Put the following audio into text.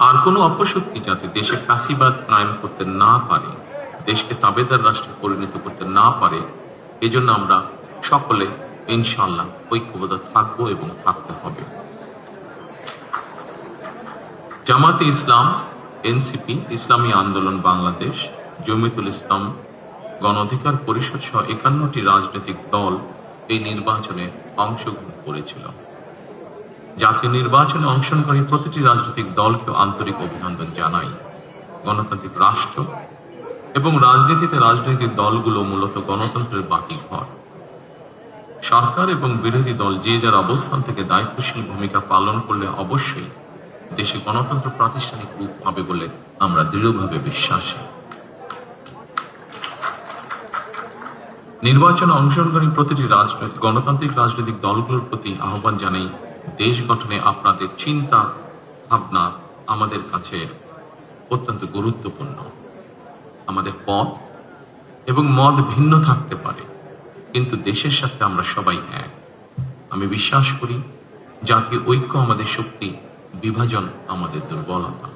আর কোনো অপশক্তি যাতে দেশে ফ্যাসিবাদ কায়েম করতে না পারে, দেশকে তাবেদার রাষ্ট্রে পরিণত করতে না পারে, এজন্য আমরা সকলে ইনশাআল্লাহ ঐক্যবদ্ধ থাকবো এবং থাকতে হবে। জামাতে ইসলাম, এনসিপি, ইসলামী আন্দোলন বাংলাদেশ, জমিয়তুল ইসলাম, গণ অধিকার পরিষদ সহ 51টি রাজনৈতিক দল এই নির্বাচনে অংশগ্রহণ করেছিল। জাতীয় নির্বাচনে অংশগ্রহণকারী প্রতিটি রাজনৈতিক দলকে আন্তরিক অভিনন্দন জানাই। গণতান্ত্রিক রাষ্ট্র এবং রাজনীতিতে রাজনৈতিক দলগুলো মূলত গণতন্ত্রের বাকি ঘর। সরকার এবং বিরোধী দল যে যার অবস্থান থেকে দায়িত্বশীল ভূমিকা পালন করলে অবশ্যই দেশে গণতন্ত্র প্রাতিষ্ঠানিক রূপ পাবে বলে আমরা দৃঢ়ভাবে বিশ্বাসী। নির্বাচনে অংশগ্রহণকারী প্রতিটি গণতান্ত্রিক রাজনৈতিক দলগুলোর প্রতি আহ্বান জানাই, দেশ গঠনে আপনাদের চিন্তা ভাবনা আমাদের কাছে অত্যন্ত গুরুত্বপূর্ণ। আমাদের পথ এবং মত ভিন্ন থাকতে পারে, কিন্তু দেশের সাথে আমরা সবাই এক। আমি বিশ্বাস করি জাতীয় ঐক্য আমাদের শক্তি, বিভাজন আমাদের দুর্বলতা।